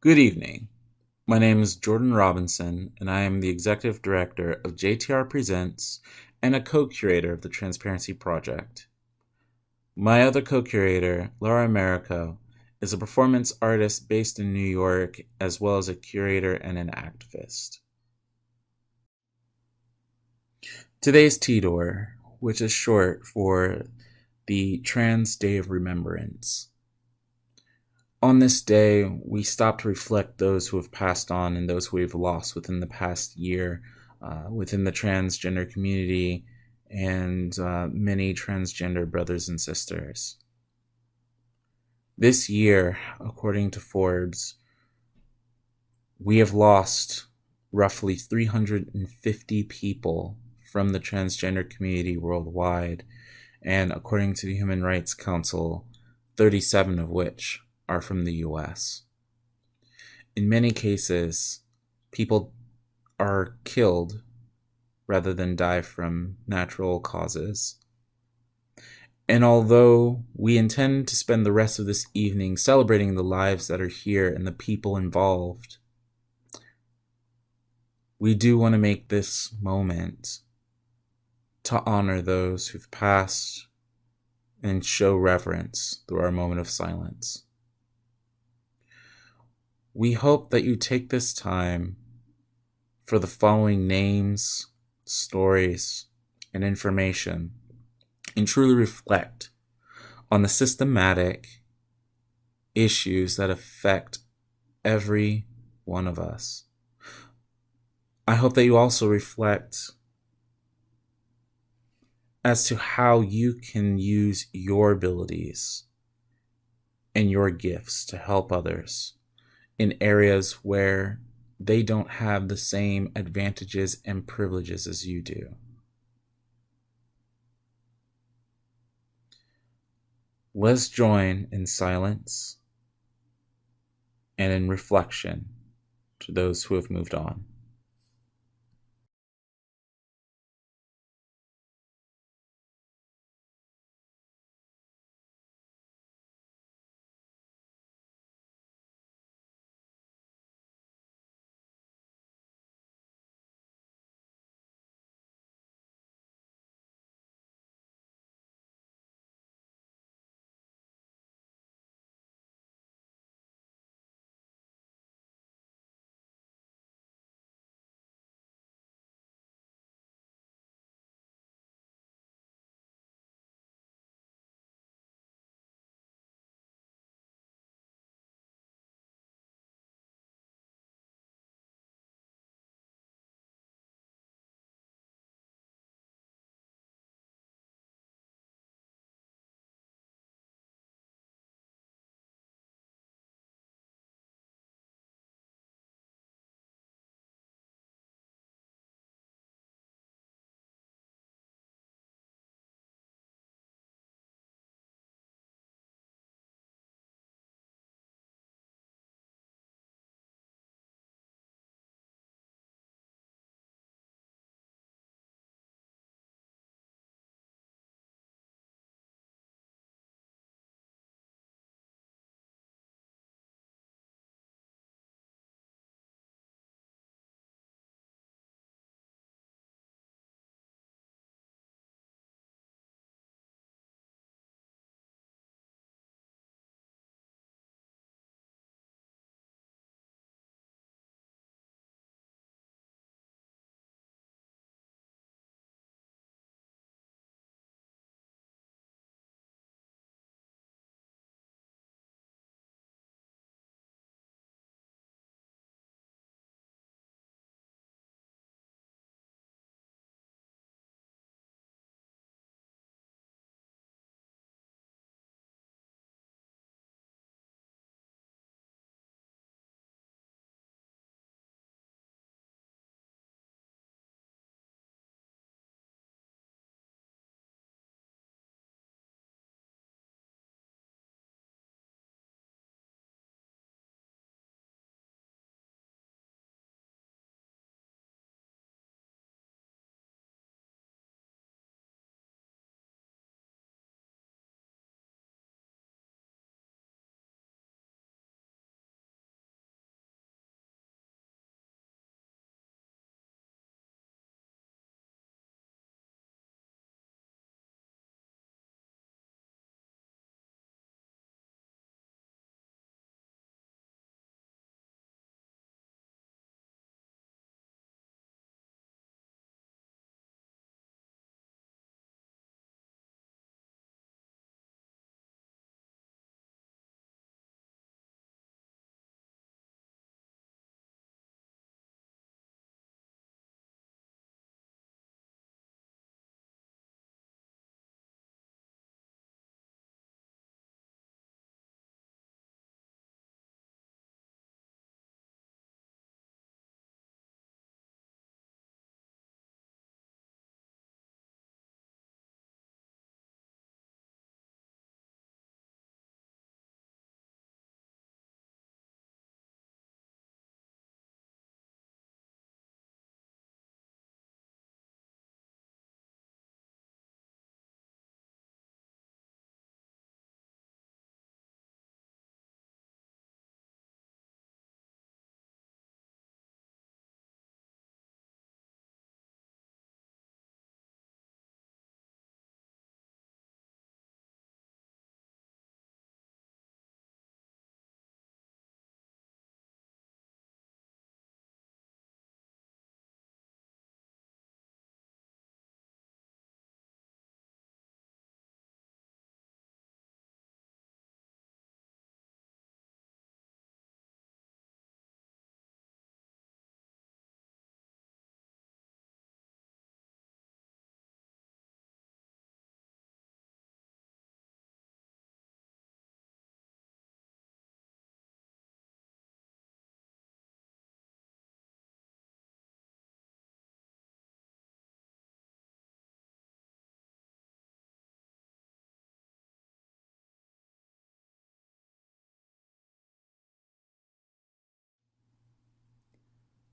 Good evening. My name is Jordan Robinson, and I am the Executive Director of JTR Presents and a co-curator of the Transparency Project. My other co-curator, Laura Americo, is a performance artist based in New York, as well as a curator and an activist. Today's TDOR, which is short for the Trans Day of Remembrance. On this day, we stop to reflect those who have passed on and those who we've lost within the past year within the transgender community and many transgender brothers and sisters. This year, according to Forbes, we have lost roughly 350 people from the transgender community worldwide, and according to the Human Rights Council, 37 of which are from the US. In many cases, people are killed rather than die from natural causes. And although we intend to spend the rest of this evening celebrating the lives that are here and the people involved, we do want to make this moment to honor those who've passed and show reverence through our moment of silence. We hope that you take this time for the following names, stories, and information and truly reflect on the systematic issues that affect every one of us. I hope that you also reflect as to how you can use your abilities and your gifts to help others in areas where they don't have the same advantages and privileges as you do. Let's join in silence and in reflection to those who have moved on.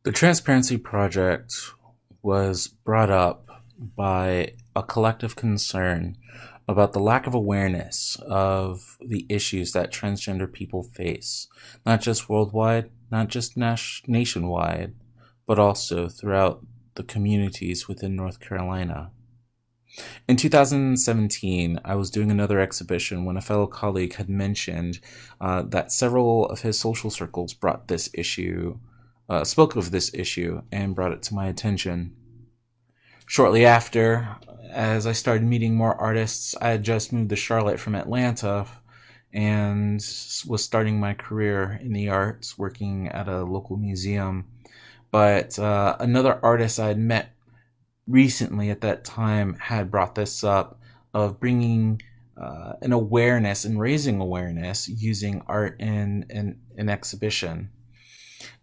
The Transparency Project was brought up by a collective concern about the lack of awareness of the issues that transgender people face, not just worldwide, not just nationwide, but also throughout the communities within North Carolina. In 2017, I was doing another exhibition when a fellow colleague had mentioned that several of his social circles brought this issue, spoke of this issue, and brought it to my attention. Shortly after, as I started meeting more artists, I had just moved to Charlotte from Atlanta and was starting my career in the arts, working at a local museum. But another artist I had met recently at that time had brought this up of bringing an awareness and raising awareness using art in an exhibition.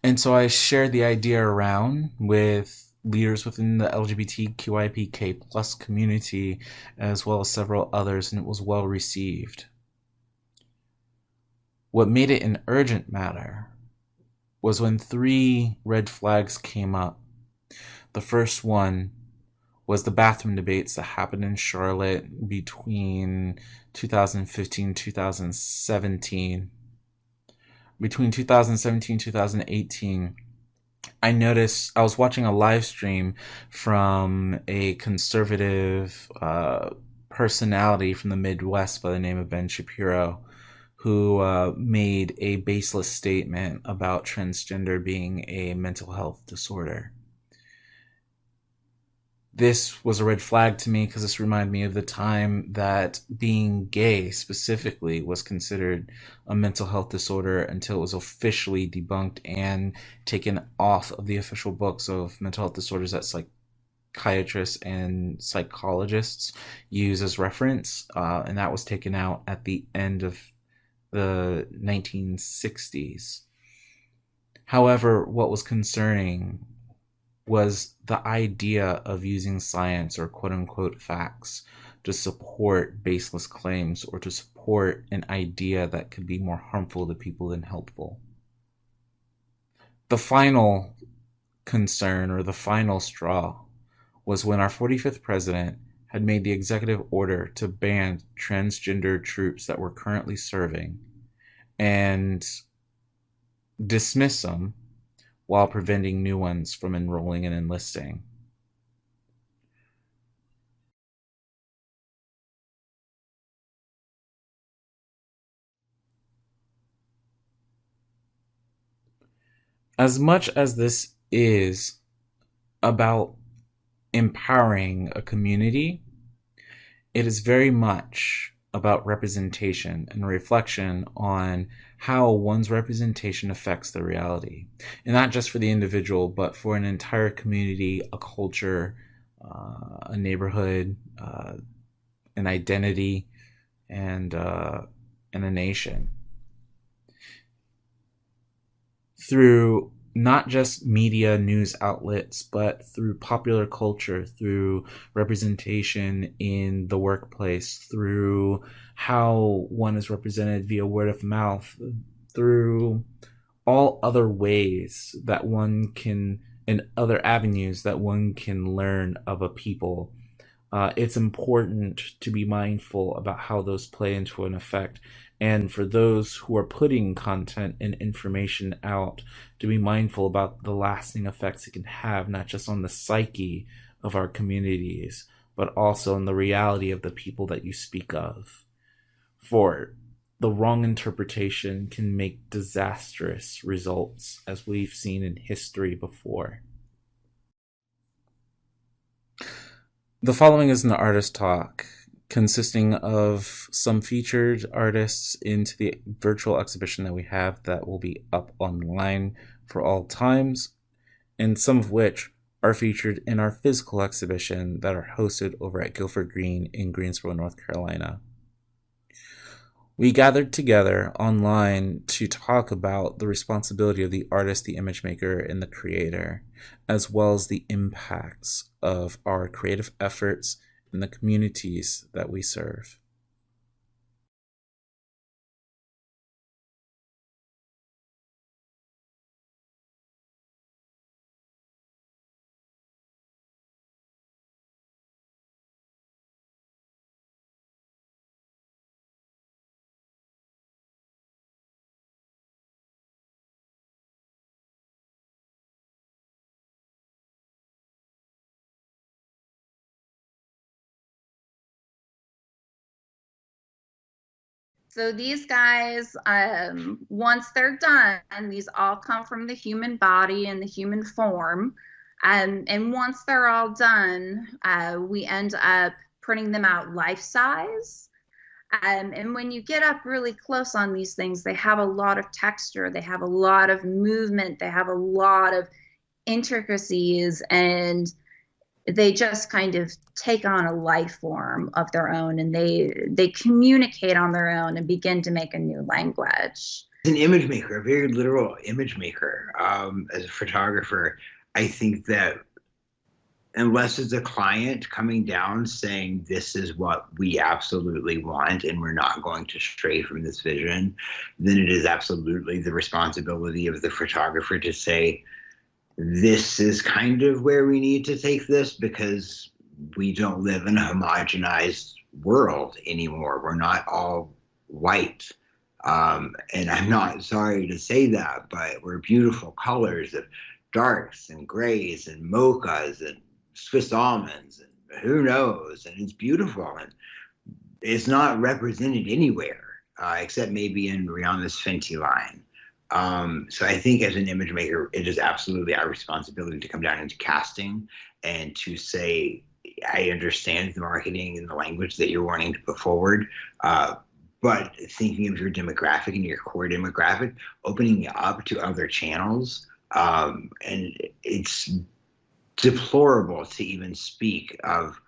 And so I shared the idea around with leaders within the LGBTQIPK plus community, as well as several others, and it was well received. What made it an urgent matter was when 3 red flags came up. The first one was the bathroom debates that happened in Charlotte between 2015 and 2017. Between 2017 and 2018, I noticed I was watching a live stream from a conservative personality from the Midwest by the name of Ben Shapiro, who made a baseless statement about transgender being a mental health disorder. This was a red flag to me because this reminded me of the time that being gay specifically was considered a mental health disorder until it was officially debunked and taken off of the official books of mental health disorders that psychiatrists and psychologists use as reference, and that was taken out at the end of the 1960s. However, what was concerning was the idea of using science or quote-unquote facts to support baseless claims or to support an idea that could be more harmful to people than helpful. The final concern, or the final straw, was when our 45th president had made the executive order to ban transgender troops that were currently serving and dismiss them while preventing new ones from enrolling and enlisting. As much as this is about empowering a community, it is very much about representation and reflection on how one's representation affects the reality. And not just for the individual, but for an entire community, a culture, a neighborhood, an identity, and a nation. Through not just media news outlets, but through popular culture, through representation in the workplace, through how one is represented via word of mouth, through all other ways that one can, and other avenues that one can learn of a people. It's important to be mindful about how those play into an effect, and for those who are putting content and information out to be mindful about the lasting effects it can have, not just on the psyche of our communities, but also on the reality of the people that you speak of. For the wrong interpretation can make disastrous results, as we've seen in history before. The following is an artist talk consisting of some featured artists into the virtual exhibition that we have that will be up online for all times, and some of which are featured in our physical exhibition that are hosted over at Guilford Green in Greensboro, North Carolina. We gathered together online to talk about the responsibility of the artist, the image maker, and the creator, as well as the impacts of our creative efforts in the communities that we serve. So these guys, once they're done, these all come from the human body and the human form. And once they're all done, we end up printing them out life size. And when you get up really close on these things, they have a lot of texture, they have a lot of movement, they have a lot of intricacies, and they just kind of take on a life form of their own, and they communicate on their own and begin to make a new language. As an image maker, a very literal image maker, as a photographer, I think that unless it's a client coming down saying this is what we absolutely want and we're not going to stray from this vision, then it is absolutely the responsibility of the photographer to say, this is kind of where we need to take this, because we don't live in a homogenized world anymore. We're not all white. And I'm not sorry to say that, but we're beautiful colors of darks and grays and mochas and Swiss almonds and who knows, and it's beautiful, and it's not represented anywhere except maybe in Rihanna's Fenty line. So I think as an image maker, it is absolutely our responsibility to come down into casting and to say, I understand the marketing and the language that you're wanting to put forward, but thinking of your demographic and your core demographic, opening it up to other channels, and it's deplorable to even speak of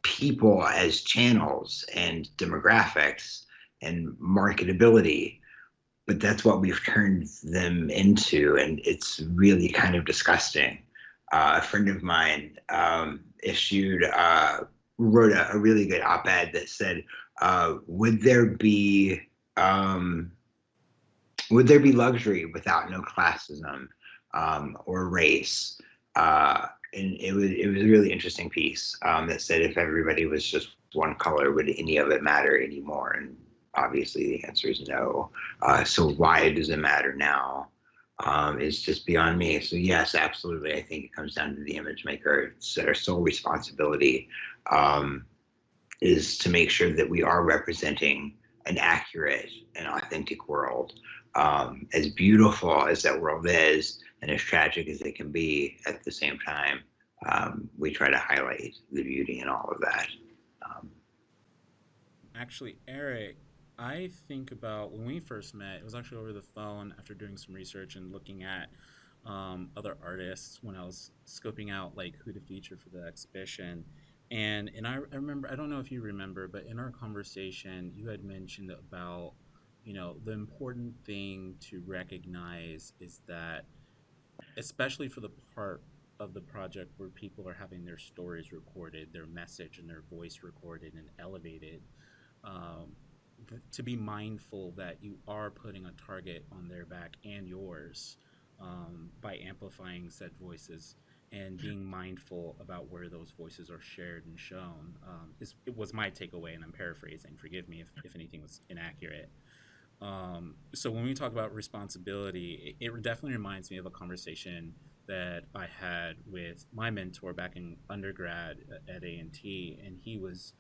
people as channels and demographics and marketability, but that's what we've turned them into, and it's really kind of disgusting. A friend of mine wrote a really good op-ed that said, would there be luxury without no classism or race? And it was a really interesting piece that said, if everybody was just one color, would any of it matter anymore? And obviously the answer is no. So why does it matter now? Is just beyond me. So yes, absolutely. I think it comes down to the image maker. It's our sole responsibility is to make sure that we are representing an accurate and authentic world. As beautiful as that world is, and as tragic as it can be at the same time, we try to highlight the beauty in all of that. Actually, Eric, I think about when we first met, it was actually over the phone after doing some research and looking at other artists when I was scoping out like who to feature for the exhibition. And I remember, I don't know if you remember, but in our conversation, you had mentioned about, the important thing to recognize is that, especially for the part of the project where people are having their stories recorded, their message and their voice recorded and elevated, um, to be mindful that you are putting a target on their back and yours, by amplifying said voices and being mindful about where those voices are shared and shown. It was my takeaway, and I'm paraphrasing. Forgive me if anything was inaccurate. So when we talk about responsibility, it definitely reminds me of a conversation that I had with my mentor back in undergrad at A&T, and he was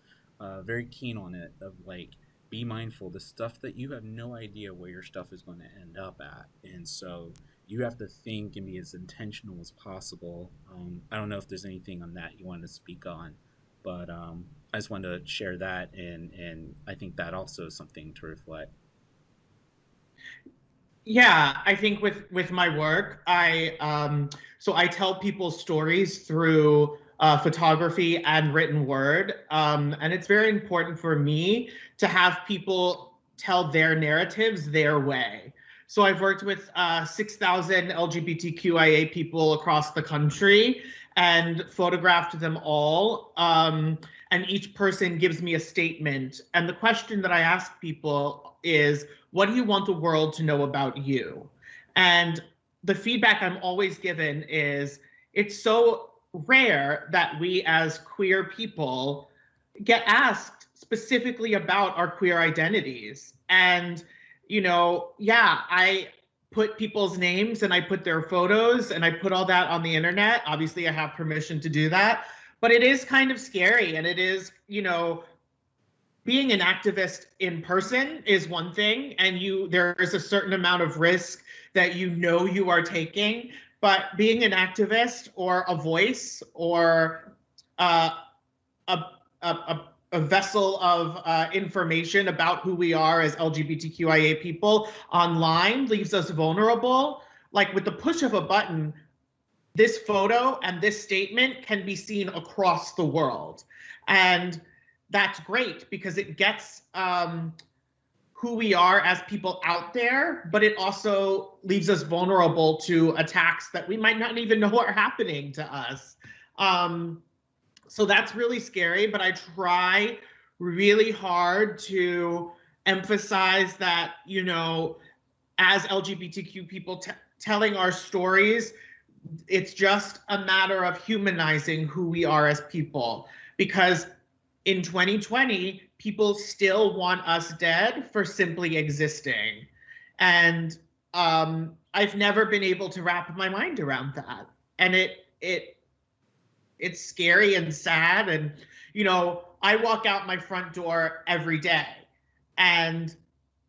very keen on it, of like, be mindful, the stuff that you have no idea where your stuff is going to end up at, and so you have to think and be as intentional as possible. I don't know if there's anything on that you wanted to speak on, but I just wanted to share that, and I think that also is something to reflect. Yeah, I think with my work, so I tell people stories through photography and written word, and it's very important for me to have people tell their narratives their way. So I've worked with 6,000 LGBTQIA people across the country and photographed them all. And each person gives me a statement. And the question that I ask people is, what do you want the world to know about you? And the feedback I'm always given is, it's so rare that we as queer people get asked specifically about our queer identities. And, yeah, I put people's names and I put their photos and I put all that on the internet. Obviously, I have permission to do that, but it is kind of scary. And it is, being an activist in person is one thing, and there is a certain amount of risk that you are taking, but being an activist or a voice or a vessel of information about who we are as LGBTQIA people online leaves us vulnerable. Like with the push of a button, this photo and this statement can be seen across the world. And that's great because it gets who we are as people out there, but it also leaves us vulnerable to attacks that we might not even know are happening to us. So that's really scary, but I try really hard to emphasize that, you know, as LGBTQ people telling our stories, it's just a matter of humanizing who we are as people. Because in 2020, people still want us dead for simply existing. And I've never been able to wrap my mind around that. And it's scary and sad. And, you know, I walk out my front door every day and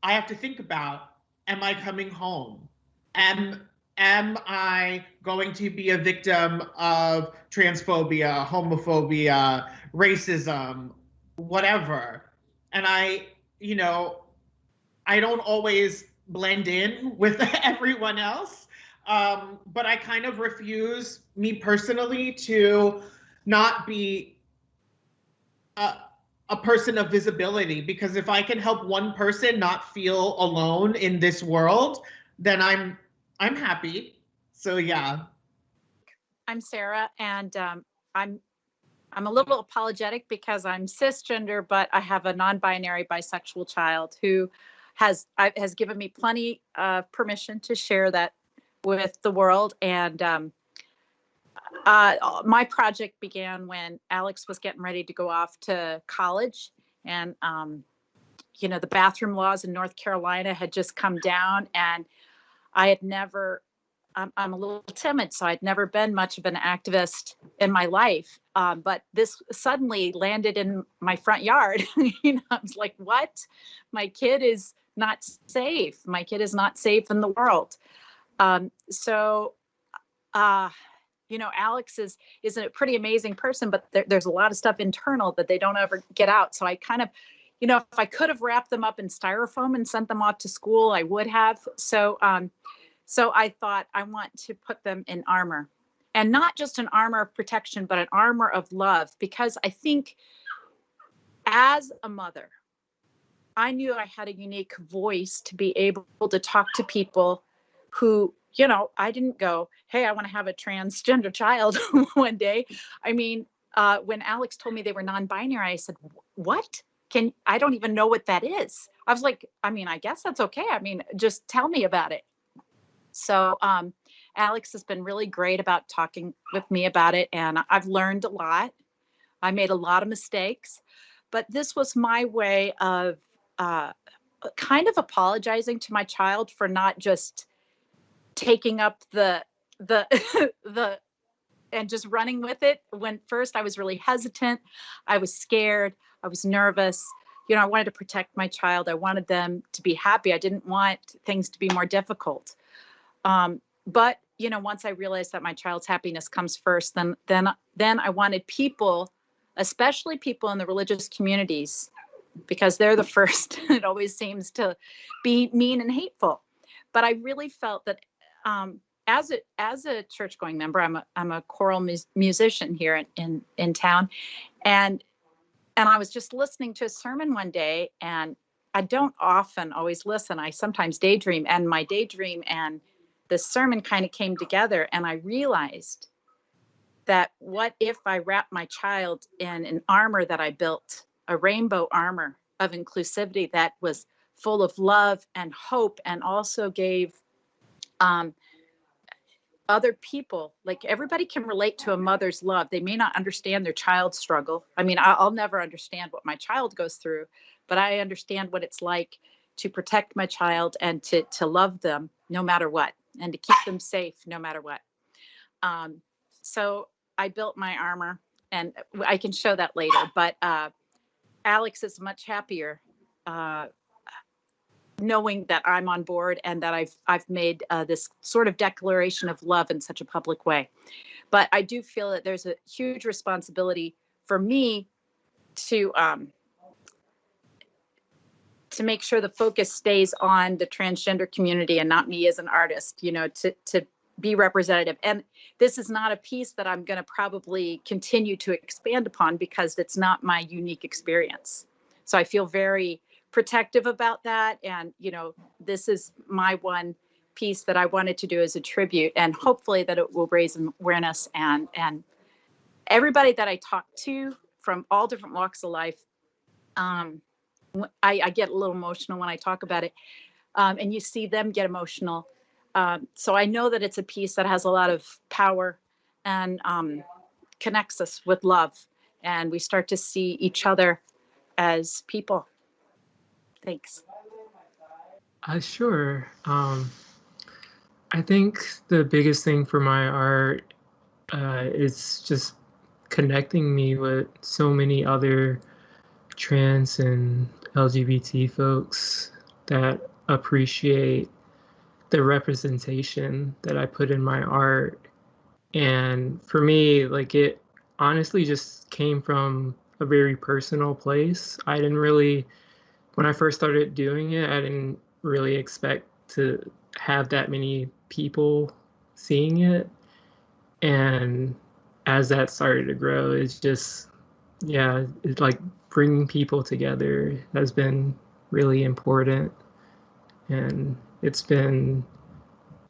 I have to think about, am I coming home? Am I going to be a victim of transphobia, homophobia, racism, whatever? And I don't always blend in with everyone else. But I kind of refuse, me personally, to not be a person of visibility, because if I can help one person not feel alone in this world, then I'm happy. So yeah. I'm Sarah, and I'm a little apologetic because I'm cisgender, but I have a non-binary bisexual child who has given me plenty of permission to share that with the world. And my project began when Alex was getting ready to go off to college, and you know, the bathroom laws in North Carolina had just come down, and I had never, I'm a little timid, so I'd never been much of an activist in my life. But this suddenly landed in my front yard. You know, I was like, what? My kid is not safe. My kid is not safe in the world. You know, Alex is a pretty amazing person, but there's a lot of stuff internal that they don't ever get out. So I kind of, you know, if I could have wrapped them up in styrofoam and sent them off to school, I would have. So I thought, I want to put them in armor, and not just an armor of protection, but an armor of love, because I think as a mother, I knew I had a unique voice to be able to talk to people who, you know, I didn't go, hey, I want to have a transgender child one day. I mean, when Alex told me they were non-binary, I said, what? I don't even know what that is. I was like, I mean, I guess that's okay. I mean, just tell me about it. So Alex has been really great about talking with me about it, and I've learned a lot. I made a lot of mistakes, but this was my way of kind of apologizing to my child for not just taking up the and just running with it. When first I was really hesitant, I was scared, I was nervous. You know, I wanted to protect my child. I wanted them to be happy. I didn't want things to be more difficult. But, you know, once I realized that my child's happiness comes first, then I wanted people, especially people in the religious communities, because they're the first. It always seems to be mean and hateful. But I really felt that as a church-going member, I'm a choral musician here in town, and I was just listening to a sermon one day, and I don't often always listen. I sometimes daydream, and my daydream and the sermon kind of came together, and I realized that what if I wrapped my child in an armor that I built, a rainbow armor of inclusivity that was full of love and hope, and also gave other people, like everybody can relate to a mother's love. They may not understand their child's struggle. I mean, I'll never understand what my child goes through, but I understand what it's like to protect my child and to love them no matter what, and to keep them safe no matter what. So I built my armor, and I can show that later, but Alex is much happier knowing that I'm on board and that I've made this sort of declaration of love in such a public way. But I do feel that there's a huge responsibility for me to make sure the focus stays on the transgender community and not me as an artist, you know, to be representative. And this is not a piece that I'm going to probably continue to expand upon because it's not my unique experience. So I feel very protective about that. And, you know, this is my one piece that I wanted to do as a tribute, and hopefully that it will raise awareness. And everybody that I talk to from all different walks of life, I get a little emotional when I talk about it, and you see them get emotional. So I know that it's a piece that has a lot of power and connects us with love, and we start to see each other as people. Thanks. Sure. I think the biggest thing for my art is just connecting me with so many other trans and LGBT folks that appreciate the representation that I put in my art. And for me, like, it honestly just came from a very personal place. I didn't really, when I first started doing it, I didn't really expect to have that many people seeing it. And as that started to grow, it's just, yeah, it's like bringing people together has been really important. And it's been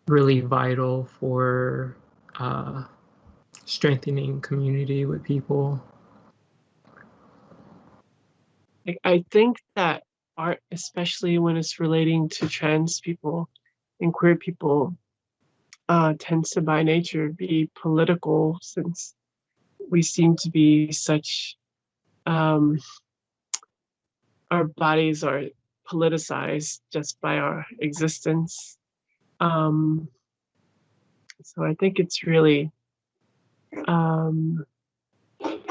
really vital for strengthening community with people. I think that art, especially when it's relating to trans people and queer people, tends to by nature be political, since we seem to be such, our bodies are politicized just by our existence. So I think it's really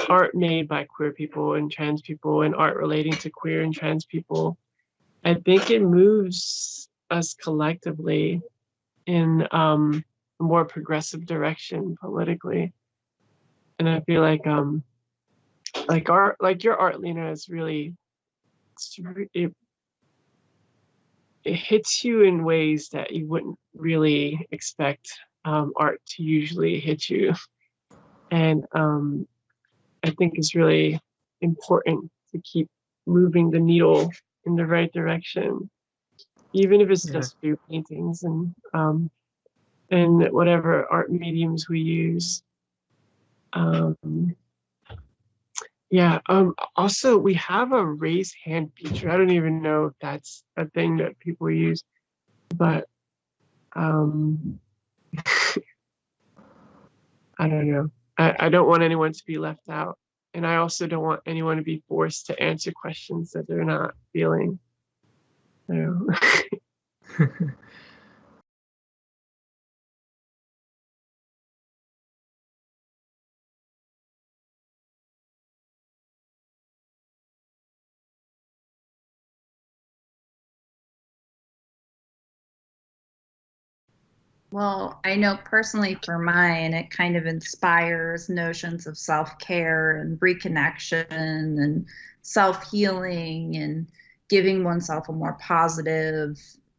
art made by queer people and trans people, and art relating to queer and trans people. I think it moves us collectively in a more progressive direction politically. And I feel like art, like your art, Lena, is really, it hits you in ways that you wouldn't really expect art to usually hit you. And I think it's really important to keep moving the needle in the right direction, even if it's just through paintings and whatever art mediums we use. Also, we have a raise hand feature. I don't even know if that's a thing that people use, but I don't know. I don't want anyone to be left out. And I also don't want anyone to be forced to answer questions that they're not feeling. So. Well, I know personally for mine, it kind of inspires notions of self-care and reconnection and self-healing and giving oneself a more positive,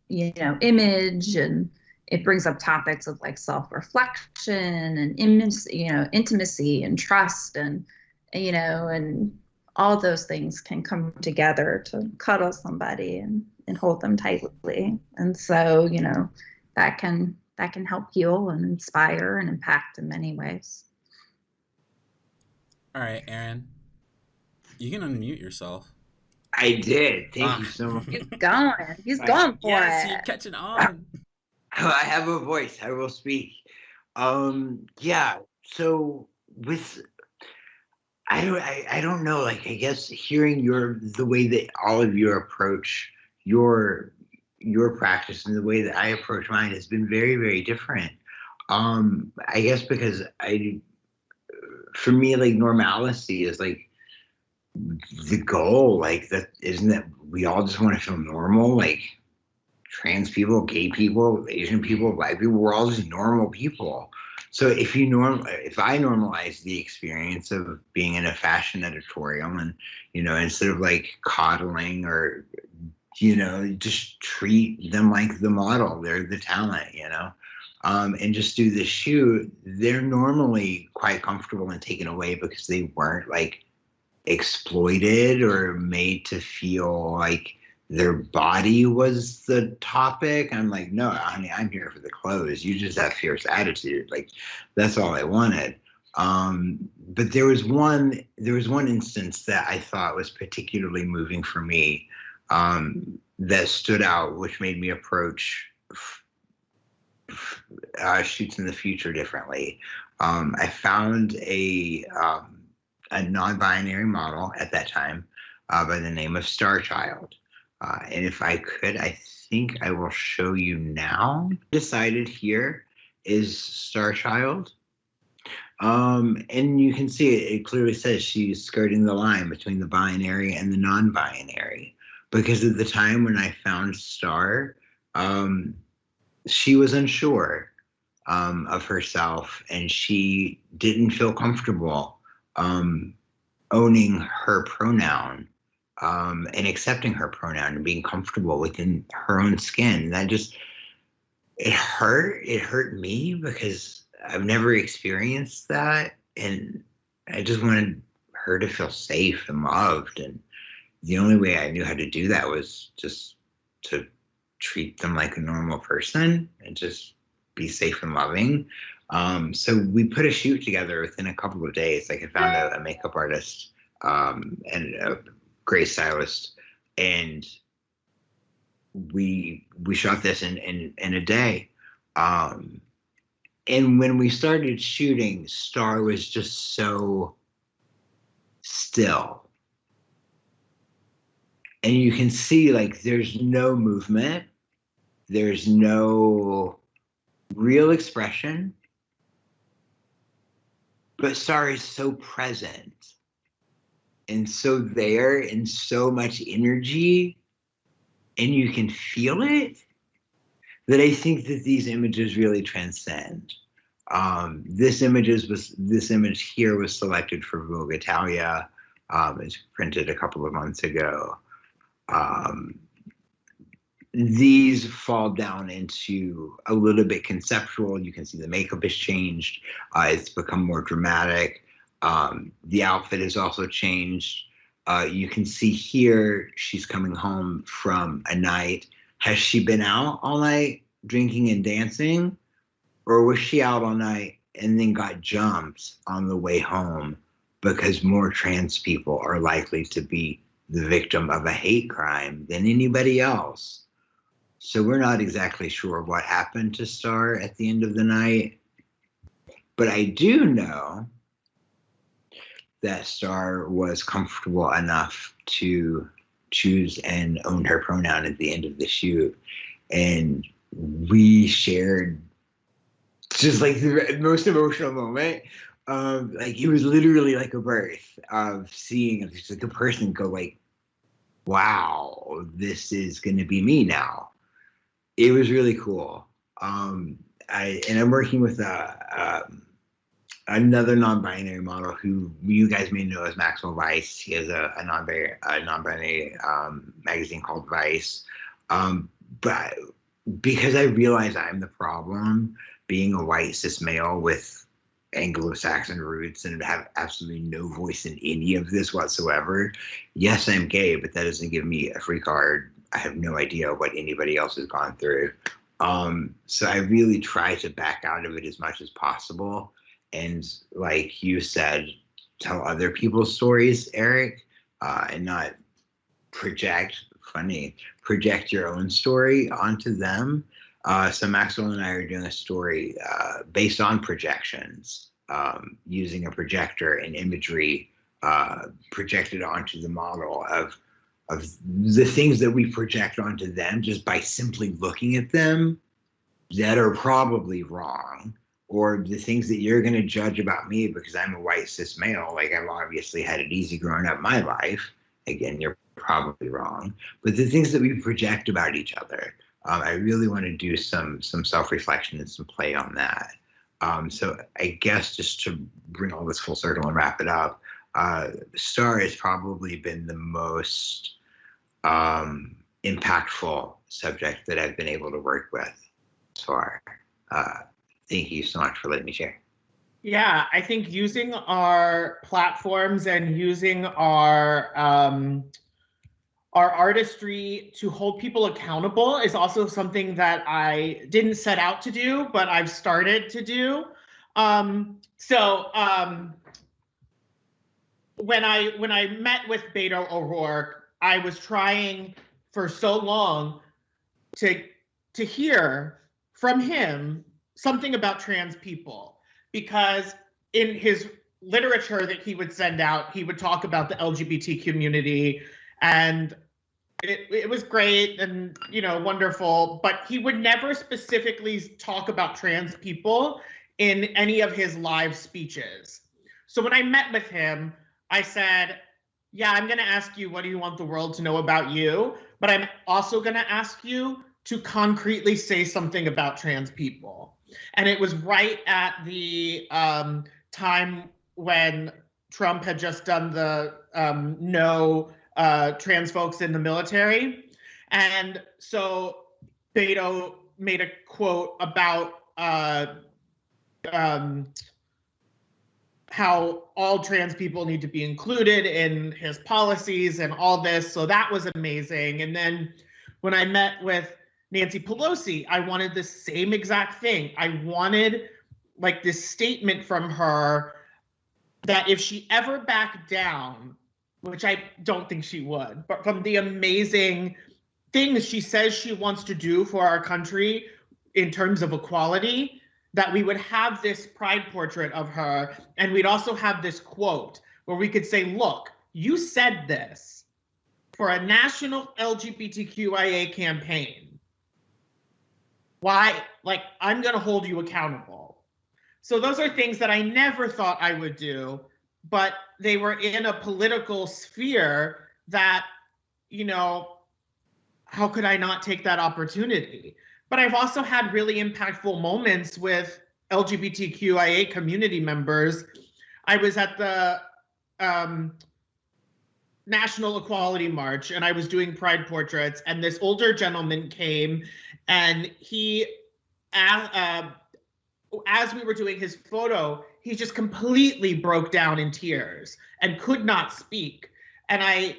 image. And it brings up topics of like self-reflection and intimacy and trust, and and all those things can come together to cuddle somebody and hold them tightly. And so, that can help heal and inspire and impact in many ways. All right, Aaron, you can unmute yourself. I did. Thank you so much. He's going. He's going for yes, it. you're catching on. I have a voice. I will speak. So with, I don't know. Like, I guess hearing the way that all of you approach your practice and the way that I approach mine has been very, very different. I guess because for me, like, normalcy is like the goal, like, that isn't that we all just want to feel normal, like trans people, gay people, Asian people, black people, we're all just normal people. So if I normalize the experience of being in a fashion editorial and, instead of like coddling or, just treat them like the model, they're the talent, and just do the shoot, they're normally quite comfortable and taken away because they weren't like exploited or made to feel like their body was the topic. I'm like, no, honey, I'm here for the clothes. You just have fierce attitude. Like, that's all I wanted. But there was one instance that I thought was particularly moving for me, that stood out, which made me approach shoots in the future differently. I found a non-binary model at that time by the name of Starchild. And if I could, I think I will show you now. Decided here is Starchild. And you can see it clearly says she's skirting the line between the binary and the non-binary. Because at the time when I found Star, she was unsure of herself, and she didn't feel comfortable owning her pronoun. And accepting her pronoun and being comfortable within her own skin. And that just, it hurt me because I've never experienced that. And I just wanted her to feel safe and loved. And the only way I knew how to do that was just to treat them like a normal person and just be safe and loving. So we put a shoot together within a couple of days. Like, I found a makeup artist and a great stylist, and we shot this in a day. And when we started shooting, Star was just so still, and you can see, like, there's no movement, there's no real expression, but Star is so present and so there, and so much energy, and you can feel it, that I think that these images really transcend. This image here was selected for Vogue Italia. It's printed a couple of months ago. These fall down into a little bit conceptual. You can see the makeup has changed. It's become more dramatic. The outfit has also changed. You can see here, she's coming home from a night. Has she been out all night drinking and dancing? Or was she out all night and then got jumped on the way home because more trans people are likely to be the victim of a hate crime than anybody else? So we're not exactly sure what happened to Star at the end of the night. But I do know that Star was comfortable enough to choose and own her pronoun at the end of the shoot. And we shared just like the most emotional moment. Like, it was literally like a birth of seeing just like a person go like, wow, this is going to be me now. It was really cool. I'm working with another non-binary model who you guys may know as Maxwell Weiss. He has a non-binary magazine called Vice. But because I realize I'm the problem, being a white cis male with Anglo-Saxon roots and have absolutely no voice in any of this whatsoever. Yes, I'm gay, but that doesn't give me a free card. I have no idea what anybody else has gone through. So I really try to back out of it as much as possible. And like you said, tell other people's stories, Eric, and not project your own story onto them. So Maxwell and I are doing a story based on projections, using a projector and imagery projected onto the model of the things that we project onto them just by simply looking at them that are probably wrong, or the things that you're going to judge about me because I'm a white cis male. Like, I've obviously had it easy growing up my life. Again, you're probably wrong. But the things that we project about each other, I really want to do some self-reflection and some play on that. So I guess just to bring all this full circle and wrap it up, STAR has probably been the most impactful subject that I've been able to work with so far. Thank you so much for letting me share. Yeah, I think using our platforms and using our artistry to hold people accountable is also something that I didn't set out to do, but I've started to do. When I met with Beto O'Rourke, I was trying for so long to hear from him something about trans people, because in his literature that he would send out, he would talk about the LGBT community, and it was great and, you know, wonderful, but he would never specifically talk about trans people in any of his live speeches. So when I met with him, I said, yeah, I'm going to ask you, what do you want the world to know about you? But I'm also going to ask you to concretely say something about trans people. And it was right at the time when Trump had just done the no trans folks in the military. And so Beto made a quote about how all trans people need to be included in his policies and all this. So that was amazing. And then when I met with Nancy Pelosi, I wanted the same exact thing. I wanted like this statement from her that if she ever backed down, which I don't think she would, but from the amazing things she says she wants to do for our country in terms of equality, that we would have this pride portrait of her, and we'd also have this quote where we could say, look, you said this for a national LGBTQIA campaign. Why? Like, I'm going to hold you accountable. So those are things that I never thought I would do, but they were in a political sphere that, you know, how could I not take that opportunity? But I've also had really impactful moments with LGBTQIA community members. I was at the National Equality March, and I was doing pride portraits, and this older gentleman came, and he, as we were doing his photo, he just completely broke down in tears and could not speak. And I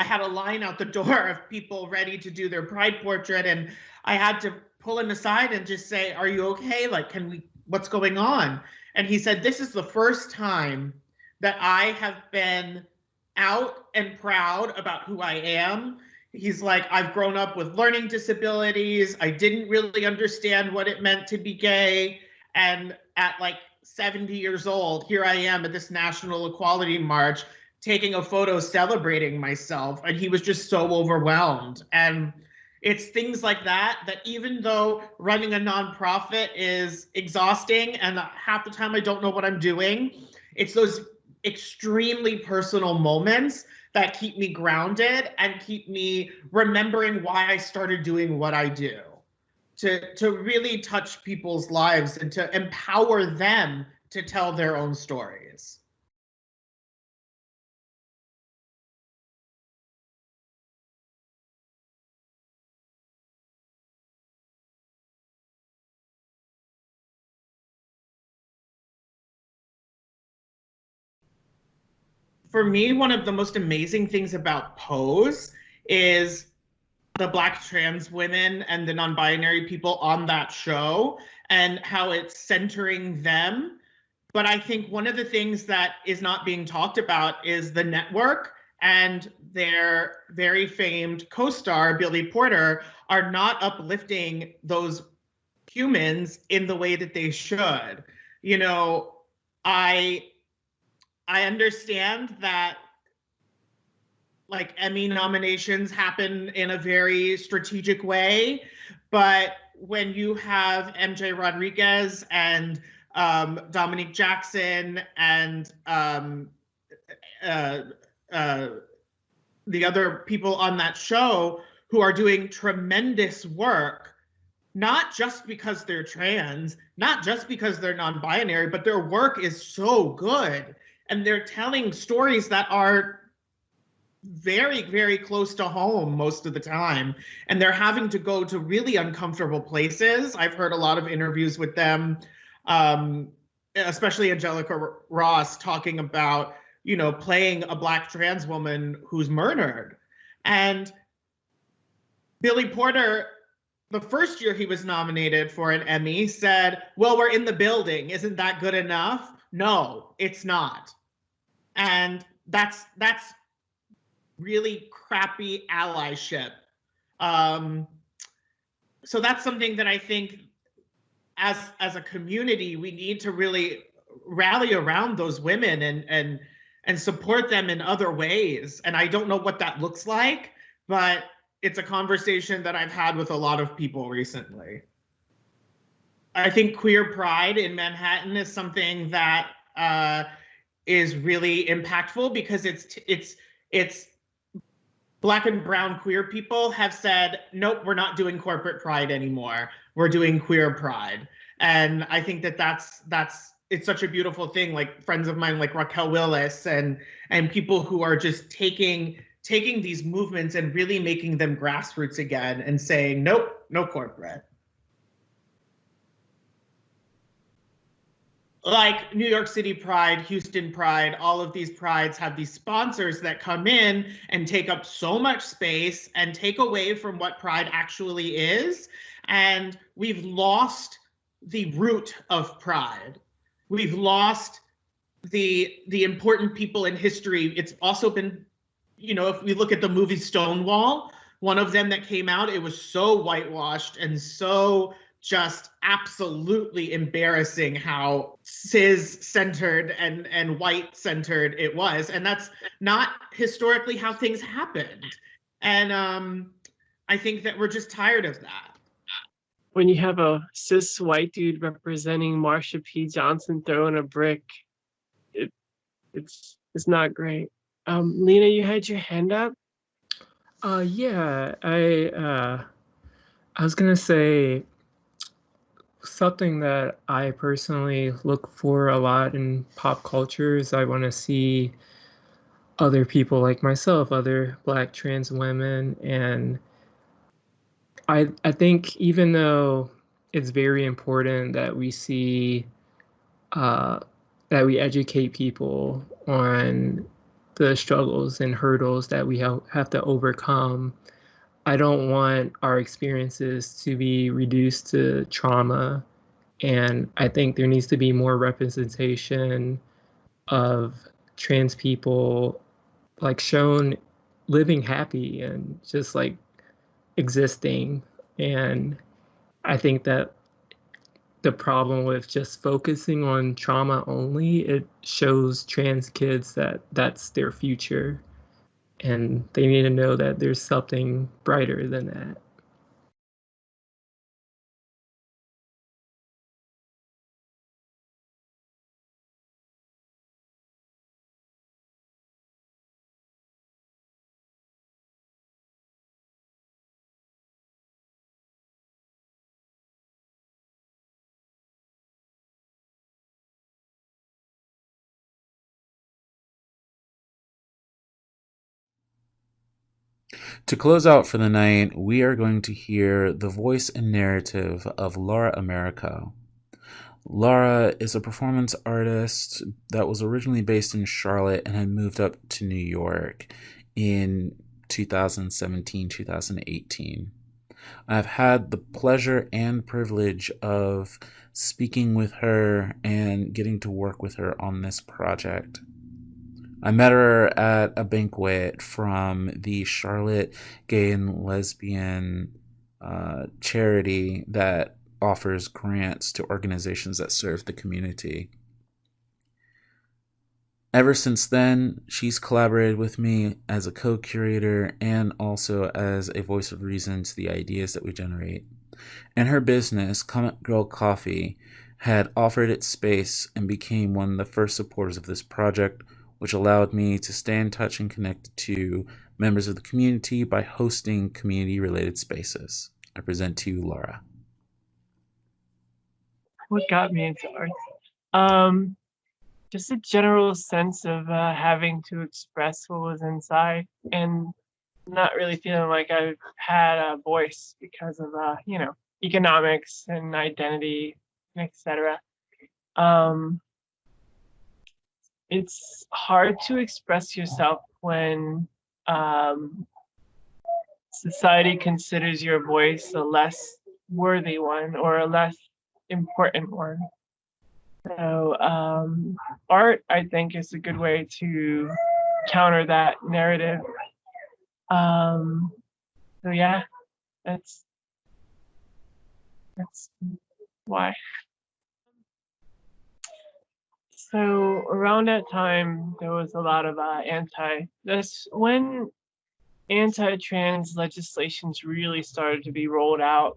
had a line out the door of people ready to do their pride portrait, and I had to pull him aside and just say, are you okay? Like, what's going on? And he said, this is the first time that I have been out and proud about who I am. He's like, I've grown up with learning disabilities. I didn't really understand what it meant to be gay. And at like 70 years old, here I am at this National Equality March, taking a photo celebrating myself. And he was just so overwhelmed. And it's things like that, that even though running a nonprofit is exhausting and half the time I don't know what I'm doing, it's those extremely personal moments that keep me grounded and keep me remembering why I started doing what I do, to really touch people's lives and to empower them to tell their own stories. For me, one of the most amazing things about Pose is the Black trans women and the non-binary people on that show and how it's centering them. But I think one of the things that is not being talked about is the network and their very famed co-star, Billy Porter, are not uplifting those humans in the way that they should. You know, I understand that like Emmy nominations happen in a very strategic way, but when you have MJ Rodriguez and Dominique Jackson and the other people on that show who are doing tremendous work, not just because they're trans, not just because they're non-binary, but their work is so good. And they're telling stories that are very, very close to home most of the time. And they're having to go to really uncomfortable places. I've heard a lot of interviews with them, especially Angelica Ross talking about, you know, playing a Black trans woman who's murdered. And Billy Porter, the first year he was nominated for an Emmy, said, well, we're in the building. Isn't that good enough? No, it's not. And that's really crappy allyship. So that's something that I think as a community, we need to really rally around those women and support them in other ways. And I don't know what that looks like, but it's a conversation that I've had with a lot of people recently. I think queer pride in Manhattan is something that is really impactful because it's Black and brown queer people have said, nope, we're not doing corporate pride anymore. We're doing queer pride. And I think that it's such a beautiful thing. Like friends of mine, like Raquel Willis and people who are just taking these movements and really making them grassroots again and saying, nope, no corporate. Like New York City Pride, Houston Pride, all of these prides have these sponsors that come in and take up so much space and take away from what pride actually is. And we've lost the root of pride. We've lost the important people in history. It's also been, you know, if we look at the movie Stonewall, one of them that came out, it was so whitewashed and so just absolutely embarrassing how cis-centered and white-centered it was. And that's not historically how things happened. And I think that we're just tired of that. When you have a cis white dude representing Marsha P. Johnson throwing a brick, it's not great. Lena, you had your hand up? Yeah, I was gonna say something that I personally look for a lot in pop culture is I want to see other people like myself, other Black trans women, and I think even though it's very important that we see that we educate people on the struggles and hurdles that we have to overcome, I don't want our experiences to be reduced to trauma. And I think there needs to be more representation of trans people, like shown living happy and just like existing. And I think that the problem with just focusing on trauma only, it shows trans kids that that's their future. And they need to know that there's something brighter than that. To close out for the night, we are going to hear the voice and narrative of Laura Americo. Laura is a performance artist that was originally based in Charlotte and had moved up to New York in 2017, 2018. I've had the pleasure and privilege of speaking with her and getting to work with her on this project. I met her at a banquet from the Charlotte Gay and Lesbian charity that offers grants to organizations that serve the community. Ever since then, she's collaborated with me as a co-curator and also as a voice of reason to the ideas that we generate. And her business, Come Girl Coffee, had offered its space and became one of the first supporters of this project, which allowed me to stay in touch and connect to members of the community by hosting community-related spaces. I present to you, Laura. What got me into art? Just a general sense of having to express what was inside and not really feeling like I've had a voice because of, economics and identity, etc. It's hard to express yourself when society considers your voice a less worthy one or a less important one. So art, I think, is a good way to counter that narrative. So yeah, that's why. So around that time, there was a lot of that's when anti-trans legislations really started to be rolled out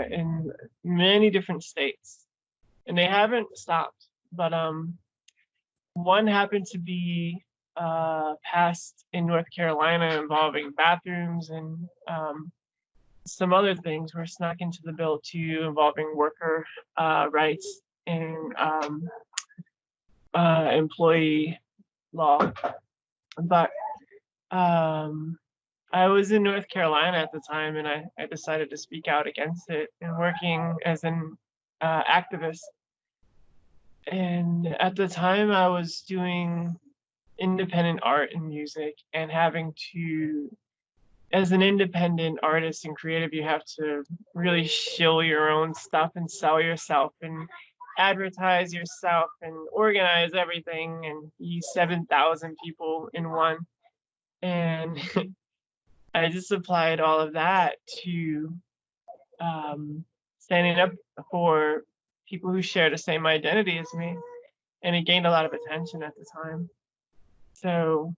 in many different states, and they haven't stopped. But one happened to be passed in North Carolina involving bathrooms, and some other things were snuck into the bill too, involving worker rights and employee law. But I was in North Carolina at the time, and I decided to speak out against it and working as an activist. And at the time, I was doing independent art and music, and having to, as an independent artist and creative, you have to really shill your own stuff and sell yourself and advertise yourself and organize everything and be 7,000 people in one. And I just applied all of that to standing up for people who share the same identity as me. And it gained a lot of attention at the time. So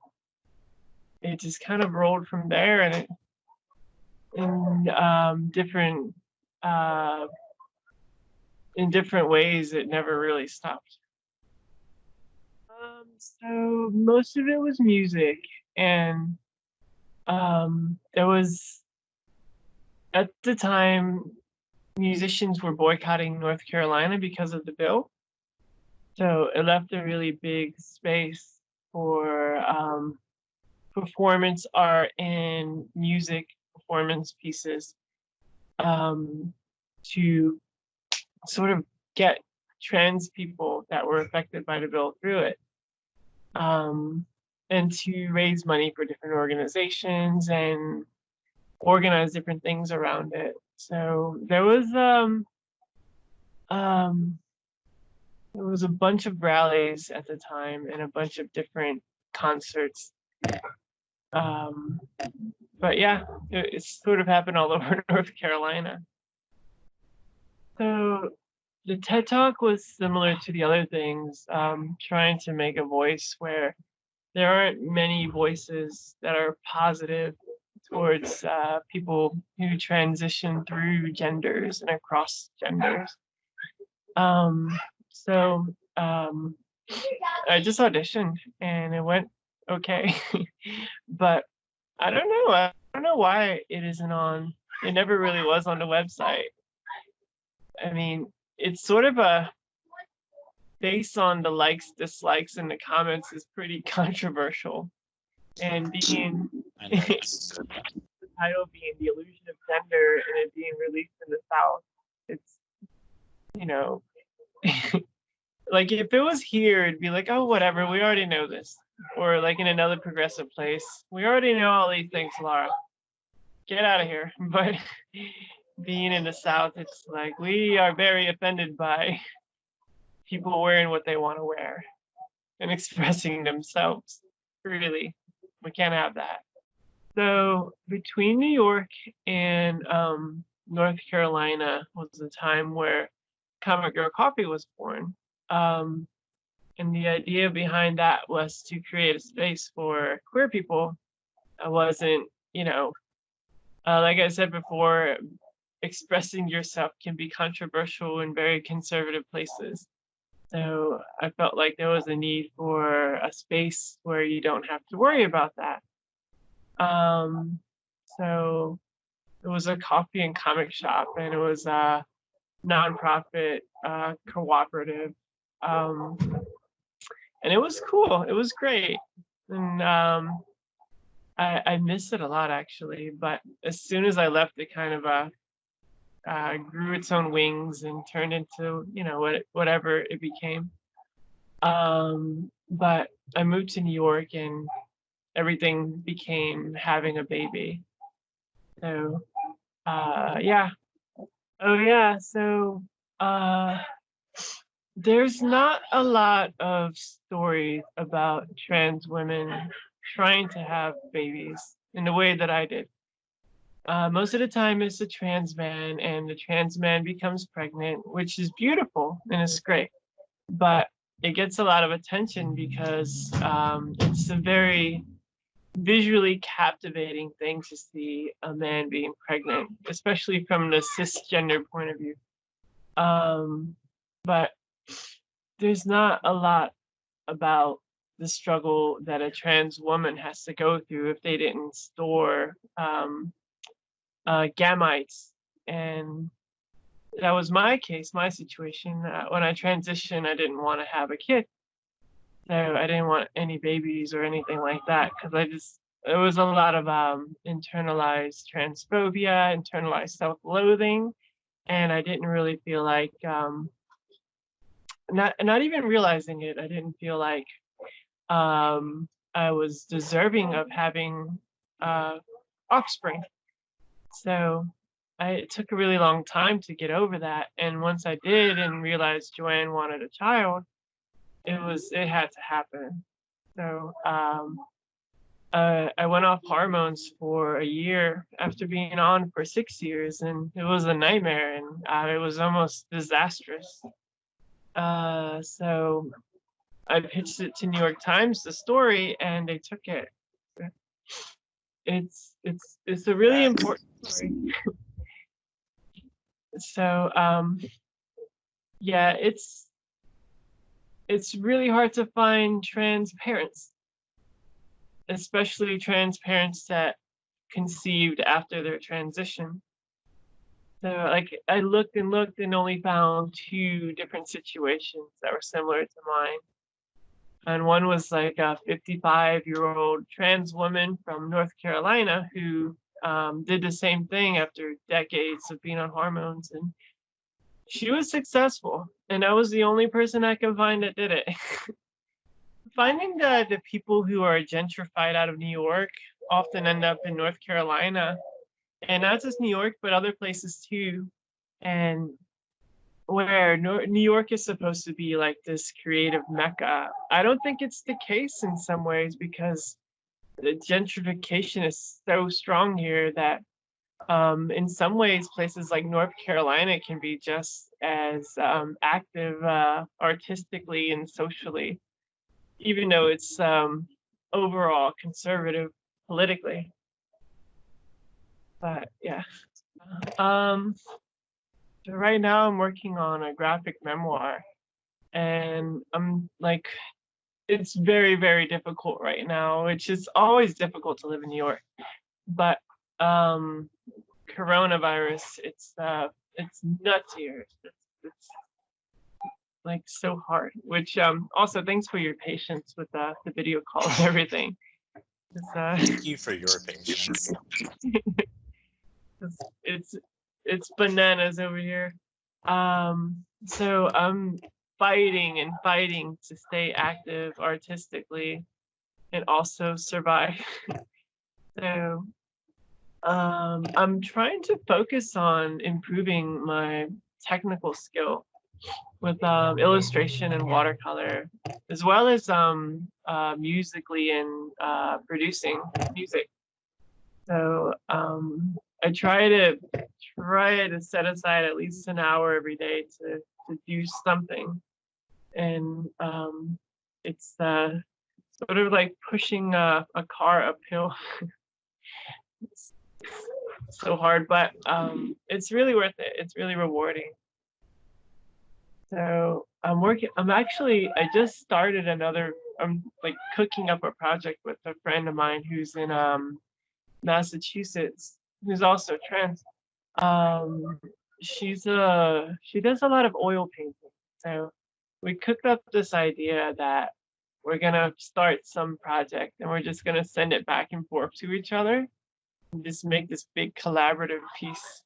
it just kind of rolled from there, and it in different ways, it never really stopped. So most of it was music, and there was, at the time, musicians were boycotting North Carolina because of the bill. So it left a really big space for performance art and music performance pieces to sort of get trans people that were affected by the bill through it, and to raise money for different organizations and organize different things around it. So there was a bunch of rallies at the time and a bunch of different concerts. But yeah, it sort of happened all over North Carolina. So the TED Talk was similar to the other things, trying to make a voice where there aren't many voices that are positive towards people who transition through genders and across genders. So I just auditioned, and it went okay. But I don't know. I don't know why it isn't on. It never really was on the website. I mean, it's sort of based on the likes, dislikes, and the comments is pretty controversial. And being the title being The Illusion of Gender and it being released in the South, it's, like if it was here, it'd be like, oh, whatever, we already know this. Or like in another progressive place, we already know all these things, Laura. Get out of here. But being in the South, it's like we are very offended by people wearing what they want to wear and expressing themselves. Really, we can't have that. So between New York and North Carolina was the time where Comic Girl Coffee was born. And the idea behind that was to create a space for queer people. I wasn't, like I said before, expressing yourself can be controversial in very conservative places. So I felt like there was a need for a space where you don't have to worry about that. So it was a coffee and comic shop, and it was a nonprofit cooperative. And it was cool. It was great. And I miss it a lot, actually. But as soon as I left, it kind of grew its own wings and turned into, whatever it became. But I moved to New York, and everything became having a baby. So, yeah. Oh, yeah. So, there's not a lot of stories about trans women trying to have babies in the way that I did. Most of the time it's a trans man, and the trans man becomes pregnant, which is beautiful and it's great. But it gets a lot of attention because it's a very visually captivating thing to see a man being pregnant, especially from the cisgender point of view. But there's not a lot about the struggle that a trans woman has to go through if they didn't store gametes. And that was my case, my situation. When I transitioned, I didn't want to have a kid. So I didn't want any babies or anything like that, because there was a lot of internalized transphobia, internalized self-loathing, and I didn't really feel like, not even realizing it, I didn't feel like I was deserving of having offspring. So it took a really long time to get over that. And once I did and realized Joanne wanted a child, it had to happen. So I went off hormones for a year after being on for 6 years, and it was a nightmare, and it was almost disastrous. So I pitched it to New York Times, the story, and they took it. It's a really important story. So yeah, it's really hard to find trans parents, especially trans parents that conceived after their transition. So like I looked and only found 2 different situations that were similar to mine. And one was like a 55-year-old trans woman from North Carolina who did the same thing after decades of being on hormones, and she was successful. And I was the only person I could find that did it. Finding the people who are gentrified out of New York often end up in North Carolina, and not just New York, but other places too. And where New York is supposed to be like this creative mecca, I don't think it's the case in some ways, because the gentrification is so strong here that in some ways places like North Carolina can be just as active artistically and socially, even though it's overall conservative politically. But yeah. So right now I'm working on a graphic memoir, and I'm like, it's very, very difficult right now, which is always difficult to live in New York. But coronavirus, it's nuts here. It's like so hard. Which also thanks for your patience with the video call and everything. Thank you for your patience. It's bananas over here. So I'm fighting and fighting to stay active artistically and also survive. So I'm trying to focus on improving my technical skill with illustration and watercolor, as well as musically and producing music. So I try to set aside at least an hour every day to do something, and it's sort of like pushing a car uphill. so hard, but it's really worth it. It's really rewarding. So I just started I'm like cooking up a project with a friend of mine who's in Massachusetts, who's also trans. She does a lot of oil painting. So we cooked up this idea that we're gonna start some project and we're just gonna send it back and forth to each other and just make this big collaborative piece.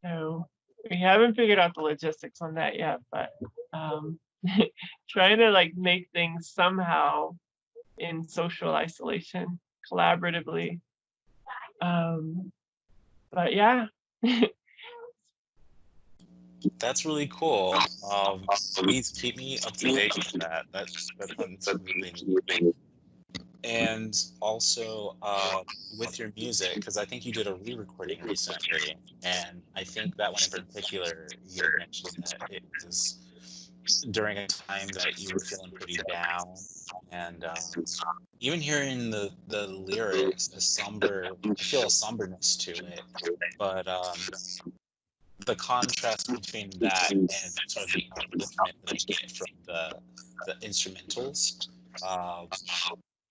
So we haven't figured out the logistics on that yet, but trying to like make things somehow in social isolation collaboratively. But yeah. That's really cool. Please keep me up to date with that. That sounds really neat. And also with your music, because I think you did a re-recording recently, and I think that one in particular, you had mentioned that it was during a time that you were feeling pretty down, and even hearing the lyrics, I feel a somberness to it, but the contrast between that and sort of the upliftment that I get from the instrumentals.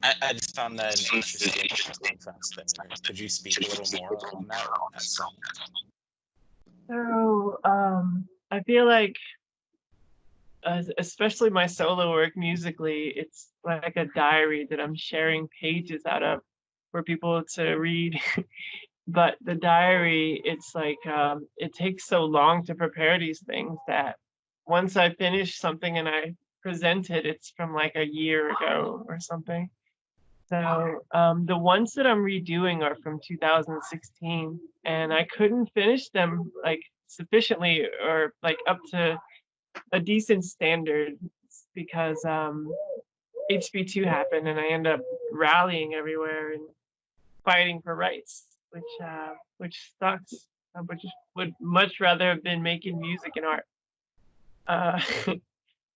I just found that an interesting contrast there. Could you speak a little more on that song? So I feel like, especially my solo work musically, it's like a diary that I'm sharing pages out of for people to read. But the diary, it's like it takes so long to prepare these things that once I finish something and I present it, it's from like a year ago or something. So the ones that I'm redoing are from 2016, and I couldn't finish them like sufficiently or like up to a decent standard because HB2 happened, and I end up rallying everywhere and fighting for rights, which sucks. Which would much rather have been making music and art.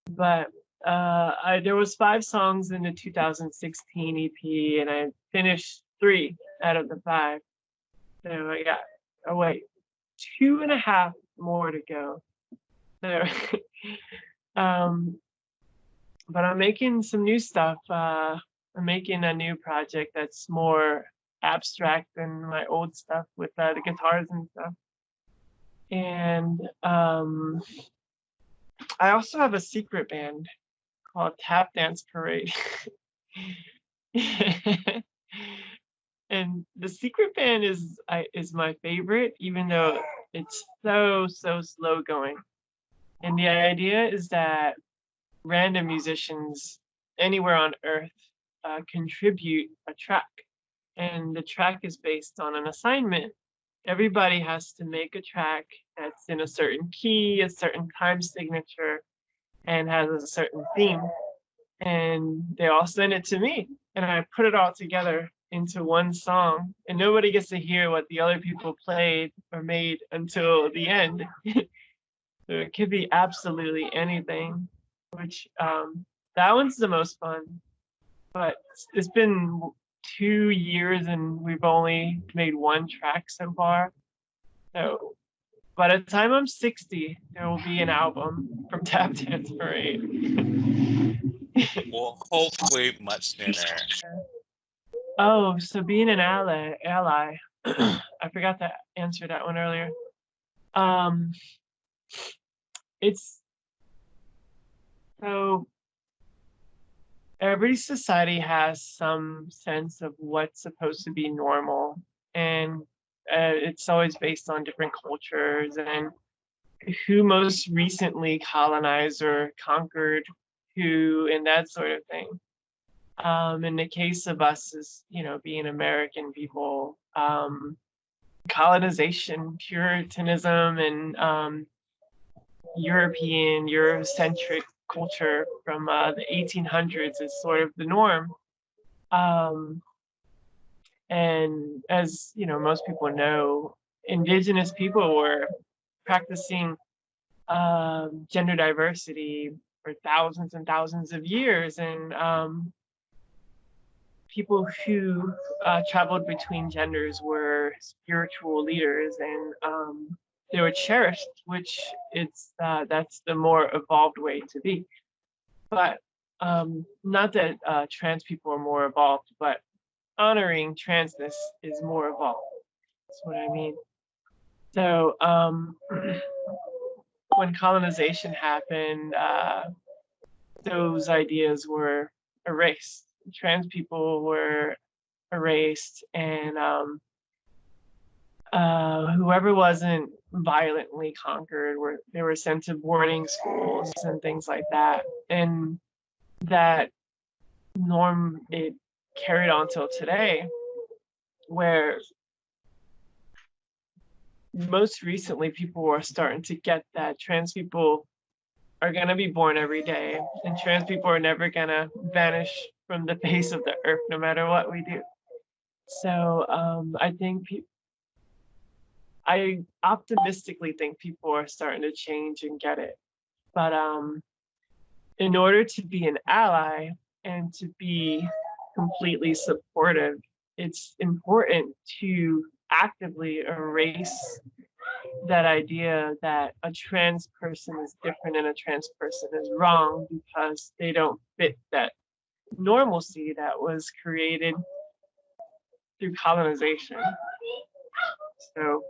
But there was 5 songs in the 2016 EP, and I finished 3 out of the 5. So I got 2.5 more to go. So, but I'm making some new stuff. I'm making a new project that's more abstract than my old stuff with the guitars and stuff. And I also have a secret band called Tap Dance Parade. And the secret band is my favorite, even though it's so slow going. And the idea is that random musicians anywhere on earth contribute a track, and the track is based on an assignment. Everybody has to make a track that's in a certain key, a certain time signature, and has a certain theme. And they all send it to me, and I put it all together into one song, and nobody gets to hear what the other people played or made until the end. So it could be absolutely anything, which that one's the most fun. But it's been 2 years and we've only made 1 track so far. So by the time I'm 60, there will be an album from Tap Dance Parade. Well, hopefully much sooner. Oh, so being an ally, I forgot to answer that one earlier. It's so every society has some sense of what's supposed to be normal, and it's always based on different cultures and who most recently colonized or conquered who and that sort of thing. In the case of us as, being American people, colonization, Puritanism, and Eurocentric culture from the 1800s is sort of the norm. And as most people know, indigenous people were practicing gender diversity for thousands and thousands of years, and people who traveled between genders were spiritual leaders, and they were cherished, which that's the more evolved way to be. But not that trans people are more evolved, but honoring transness is more evolved. That's what I mean. So when colonization happened, those ideas were erased. Trans people were erased, and whoever wasn't violently conquered they were sent to boarding schools and things like that. And that norm, it carried on till today, where most recently people are starting to get that trans people are going to be born every day, and trans people are never going to vanish from the face of the earth no matter what we do. So I optimistically think people are starting to change and get it. But in order to be an ally and to be completely supportive, it's important to actively erase that idea that a trans person is different and a trans person is wrong because they don't fit that normalcy that was created through colonization. So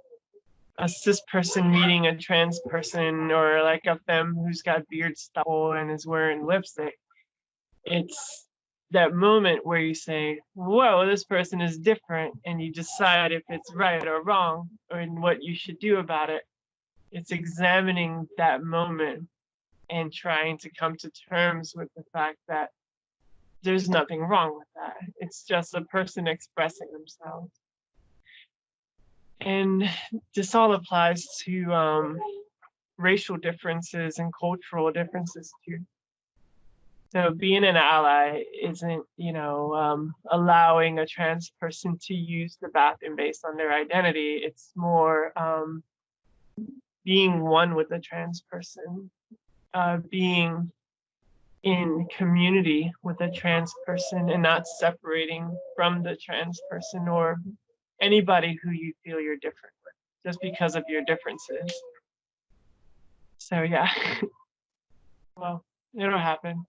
a cis person meeting a trans person, or like a femme who's got beard stubble and is wearing lipstick, it's that moment where you say, whoa, this person is different, and you decide if it's right or wrong or what you should do about it. It's examining that moment and trying to come to terms with the fact that there's nothing wrong with that. It's just a person expressing themselves. And this all applies to racial differences and cultural differences too. So being an ally isn't, allowing a trans person to use the bathroom based on their identity. It's more being one with a trans person, being in community with a trans person and not separating from the trans person or anybody who you feel you're different with just because of your differences. So yeah, well, it'll happen.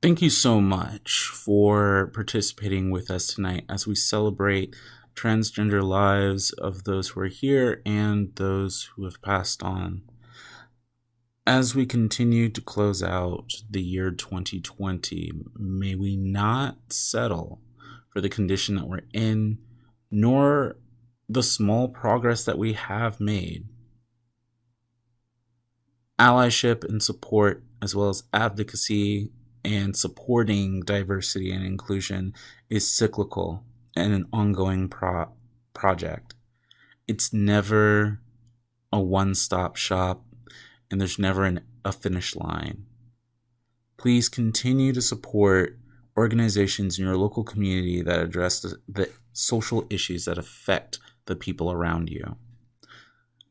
Thank you so much for participating with us tonight as we celebrate transgender lives of those who are here and those who have passed on. As we continue to close out the year 2020, may we not settle for the condition that we're in, nor the small progress that we have made. Allyship and support, as well as advocacy and supporting diversity and inclusion, is cyclical and an ongoing project. It's never a one-stop shop, and there's never a finish line. Please continue to support organizations in your local community that address the social issues that affect the people around you.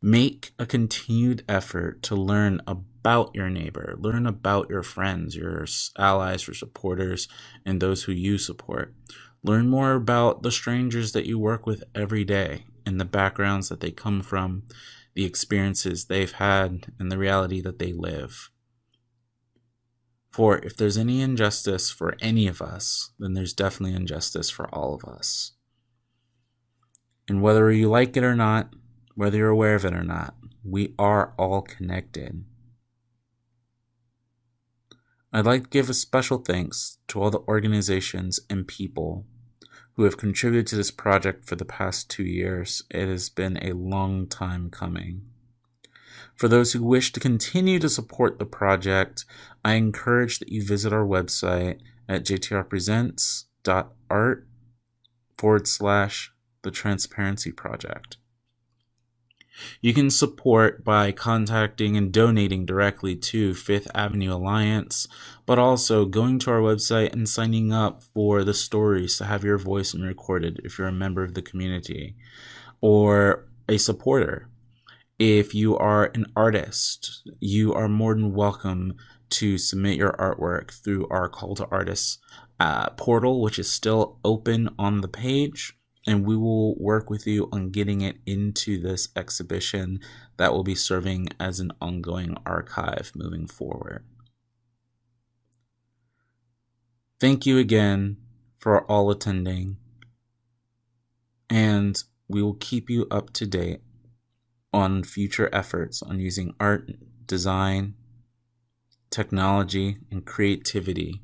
Make a continued effort to learn about your neighbor, learn about your friends, your allies, your supporters, and those who you support. Learn more about the strangers that you work with every day and the backgrounds that they come from, the experiences they've had, and the reality that they live. For if there's any injustice for any of us, then there's definitely injustice for all of us. And whether you like it or not, whether you're aware of it or not, we are all connected. I'd like to give a special thanks to all the organizations and people who have contributed to this project for the past 2 years. It has been a long time coming. For those who wish to continue to support the project, I encourage that you visit our website at jtrpresents.art/The Transparency Project. You can support by contacting and donating directly to Fifth Avenue Alliance, but also going to our website and signing up for the stories to have your voice recorded if you're a member of the community or a supporter. If you are an artist, you are more than welcome to submit your artwork through our Call to Artists portal, which is still open on the page, and we will work with you on getting it into this exhibition that will be serving as an ongoing archive moving forward. Thank you again for all attending, and we will keep you up to date on future efforts on using art, design, technology, and creativity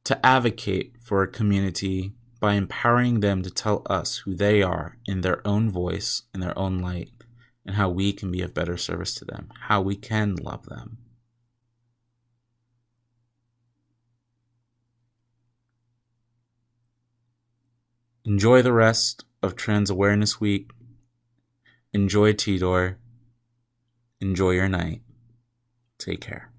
to advocate for a community by empowering them to tell us who they are in their own voice, in their own light, and how we can be of better service to them, how we can love them. Enjoy the rest of Trans Awareness Week. Enjoy TDOR. Enjoy your night. Take care.